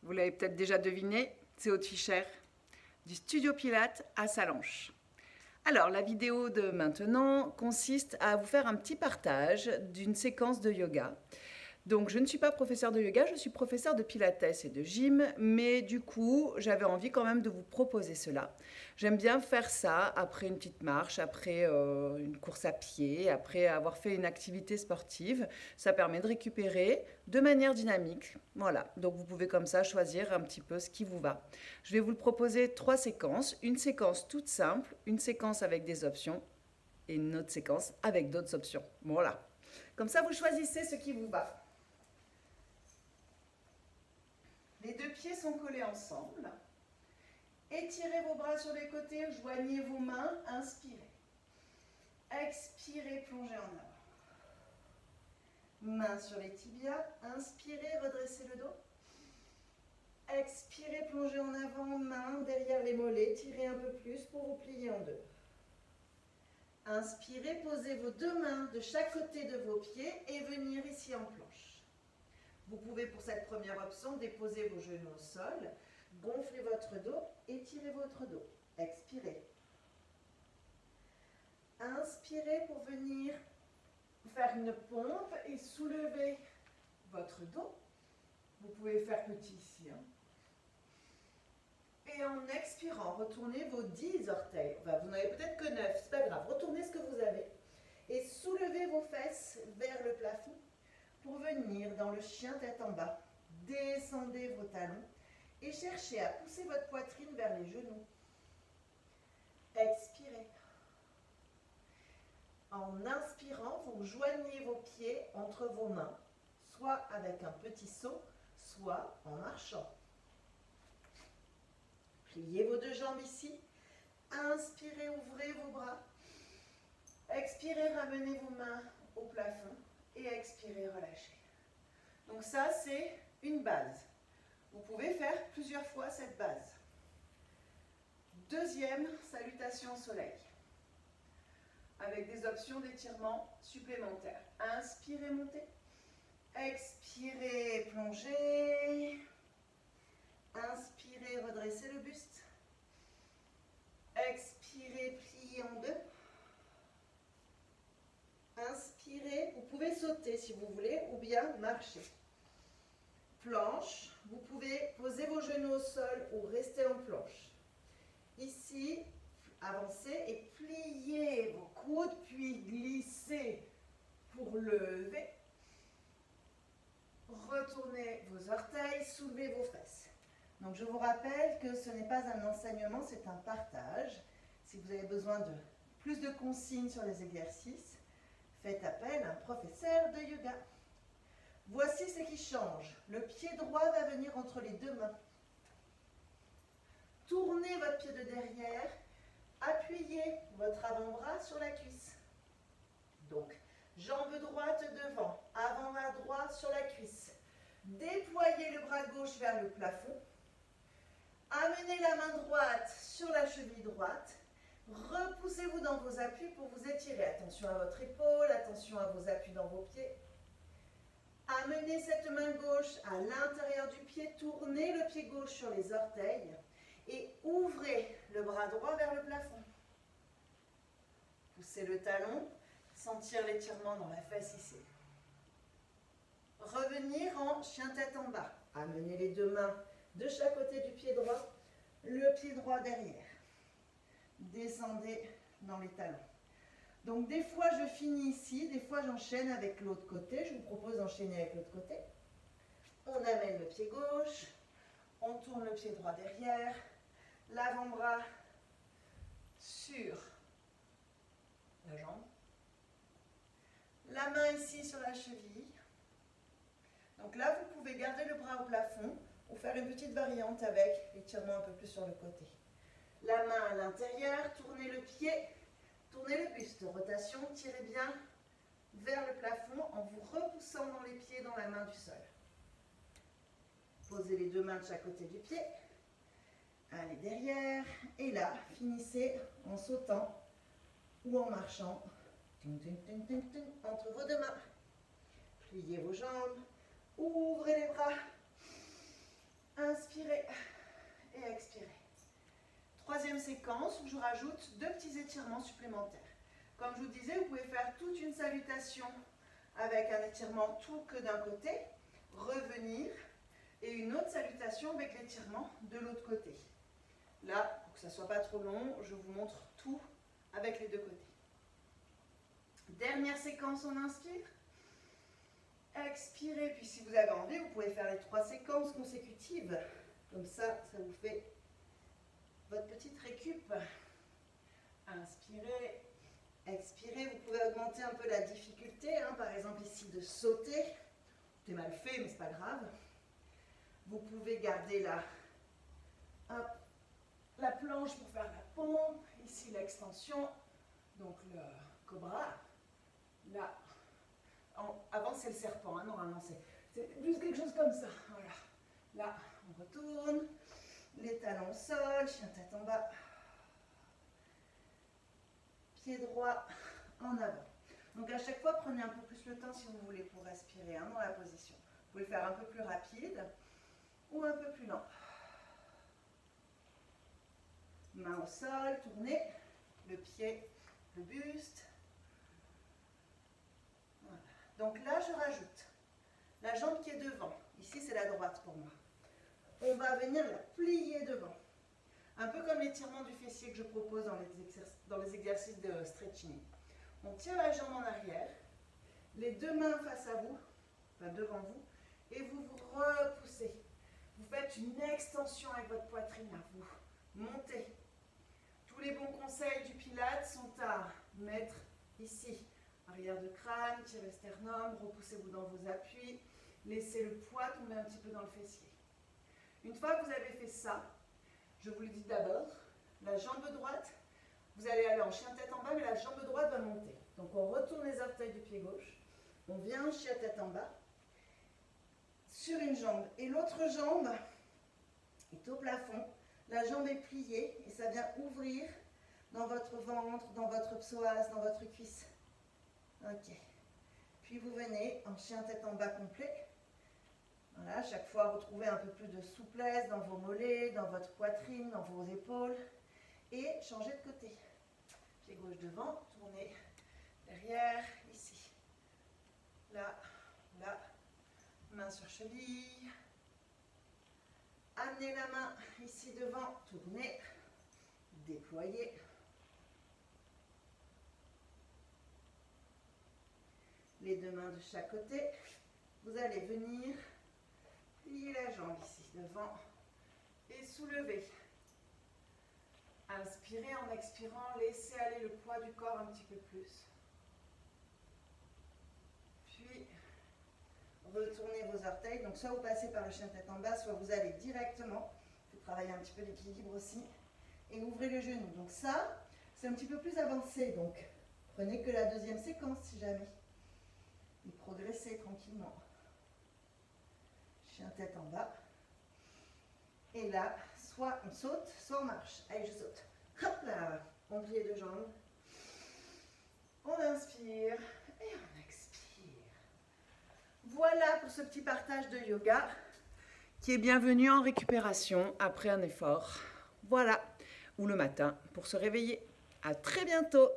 Vous l'avez peut-être déjà deviné, c'est Aude Fischer du Studio Pilates à Sallanches. Alors, la vidéo de maintenant consiste à vous faire un petit partage d'une séquence de yoga. Donc, je ne suis pas professeure de yoga, je suis professeure de pilates et de gym, mais du coup, j'avais envie quand même de vous proposer cela. J'aime bien faire ça après une petite marche, après une course à pied, après avoir fait une activité sportive. Ça permet de récupérer de manière dynamique. Voilà, donc vous pouvez comme ça choisir un petit peu ce qui vous va. Je vais vous le proposer 3 séquences. Une séquence toute simple, une séquence avec des options et une autre séquence avec d'autres options. Voilà. Comme ça, vous choisissez ce qui vous va. Les deux pieds sont collés ensemble. Étirez vos bras sur les côtés, joignez vos mains, inspirez. Expirez, plongez en avant. Mains sur les tibias, inspirez, redressez le dos. Expirez, plongez en avant, mains derrière les mollets, tirez un peu plus pour vous plier en deux. Inspirez, posez vos deux mains de chaque côté de vos pieds et venir ici en planche. Vous pouvez pour cette première option déposer vos genoux au sol, gonflez votre dos, étirez votre dos. Expirez. Inspirez pour venir faire une pompe et soulever votre dos. Vous pouvez faire petit ici. Et en expirant, retournez vos 10 orteils. Enfin, vous n'avez peut-être que 9, c'est pas grave. Retournez ce que vous avez. Et soulevez vos fesses vers le plafond pour venir dans le chien tête en bas. Descendez vos talons et cherchez à pousser votre poitrine vers les genoux. Expirez. En inspirant, vous joignez vos pieds entre vos mains, soit avec un petit saut, soit en marchant. Pliez vos deux jambes ici. Inspirez, ouvrez vos bras. Expirez, ramenez vos mains au plafond. Et expirez, relâchez. Donc ça, c'est une base. Vous pouvez faire plusieurs fois cette base. Deuxième salutation au soleil. Avec des options d'étirement supplémentaires. Inspirez, montez. Expirez, plongez. Inspirez, redressez le buste. Expirez, pliez en deux. Inspirez, vous pouvez sauter si vous voulez ou bien marcher. Planche, vous pouvez poser vos genoux au sol ou rester en planche. Ici, avancez et pliez vos coudes, puis glissez pour lever. Retournez vos orteils, soulevez vos fesses. Donc je vous rappelle que ce n'est pas un enseignement, c'est un partage. Si vous avez besoin de plus de consignes sur les exercices, faites appel à un professeur de yoga. Voici ce qui change. Le pied droit va venir entre les deux mains. Tournez votre pied de derrière. Appuyez votre avant-bras sur la cuisse. Donc, jambe droite devant, avant-bras droit sur la cuisse. Déployez le bras gauche vers le plafond. Amenez la main droite sur la cheville droite. Repoussez-vous dans vos appuis pour vous étirer. Attention à votre épaule, attention à vos appuis dans vos pieds. Amenez cette main gauche à l'intérieur du pied, tournez le pied gauche sur les orteils et ouvrez le bras droit vers le plafond. Poussez le talon, sentir l'étirement dans la fesse ici. Revenir en chien tête en bas. Amenez les deux mains de chaque côté du pied droit, le pied droit derrière. Descendez dans les talons. Donc des fois je finis ici, des fois j'enchaîne avec l'autre côté. Je vous propose d'enchaîner avec l'autre côté. On amène le pied gauche, on tourne le pied droit derrière, l'avant-bras sur la jambe, la main ici sur la cheville. Donc là vous pouvez garder le bras au plafond ou faire une petite variante avec l'étirement un peu plus sur le côté. La main à l'intérieur, tournez le pied, tournez le buste. Rotation, tirez bien vers le plafond en vous repoussant dans les pieds, dans la main du sol. Posez les deux mains de chaque côté du pied. Allez derrière. Et là, finissez en sautant ou en marchant entre vos deux mains. Pliez vos jambes, ouvrez les bras. Inspirez et expirez. Troisième séquence où je rajoute 2 petits étirements supplémentaires. Comme je vous disais, vous pouvez faire toute une salutation avec un étirement tout que d'un côté, revenir, et une autre salutation avec l'étirement de l'autre côté. Là, pour que ça ne soit pas trop long, je vous montre tout avec les 2 côtés. Dernière séquence, on inspire. Expirez, puis si vous avez envie, vous pouvez faire les 3 séquences consécutives. Comme ça, ça vous fait votre petite récup. Inspirez, expirez. Vous pouvez augmenter un peu la difficulté. Par exemple, ici, de sauter. C'est mal fait, mais ce n'est pas grave. Vous pouvez garder la planche pour faire la pompe. Ici, l'extension. Donc, le cobra. Là. Avant, c'est le serpent. Normalement, c'est plus quelque chose comme ça. Voilà. Là, on retourne. Les talons au sol. Chien tête en bas. Pied droit en avant. Donc, à chaque fois, prenez un peu plus le temps si vous voulez pour respirer dans la position. Vous pouvez le faire un peu plus rapide ou un peu plus lent. Main au sol, tournez. Le pied, le buste. Voilà. Donc là, je rajoute la jambe qui est devant. Ici, c'est la droite pour moi. On va venir la plier devant. Un peu comme l'étirement du fessier que je propose dans les exercices de stretching. On tient la jambe en arrière, les 2 mains face à vous, enfin devant vous, et vous vous repoussez. Vous faites une extension avec votre poitrine, là. Vous montez. Tous les bons conseils du Pilates sont à mettre ici. Arrière de crâne, tirez le sternum, repoussez-vous dans vos appuis, laissez le poids tomber un petit peu dans le fessier. Une fois que vous avez fait ça, je vous le dis d'abord, la jambe droite, vous allez aller en chien tête en bas, mais la jambe droite va monter. Donc on retourne les orteils du pied gauche, on vient en chien tête en bas, sur une jambe. Et l'autre jambe est au plafond, la jambe est pliée et ça vient ouvrir dans votre ventre, dans votre psoas, dans votre cuisse. Ok. Puis vous venez en chien tête en bas complet. Voilà, chaque fois retrouvez un peu plus de souplesse dans vos mollets, dans votre poitrine, dans vos épaules. Et changez de côté. Pied gauche devant, tournez derrière, ici. Là, là. Main sur cheville. Amenez la main ici devant, tournez, déployez. Les 2 mains de chaque côté. Vous allez venir plier la jambe ici devant et soulever. Inspirez en expirant, laissez aller le poids du corps un petit peu plus. Puis, retournez vos orteils. Donc, soit vous passez par le chien tête en bas, soit vous allez directement. Vous travaillez un petit peu l'équilibre aussi. Et ouvrez le genou. Donc ça, c'est un petit peu plus avancé. Donc, prenez que la 2e séquence si jamais. Et progressez tranquillement. Chien tête en bas. Et là, soit on saute, soit on marche. Allez, je saute. Hop là, on plie les 2 jambes. On inspire et on expire. Voilà pour ce petit partage de yoga qui est bienvenu en récupération après un effort. Voilà, ou le matin pour se réveiller. À très bientôt.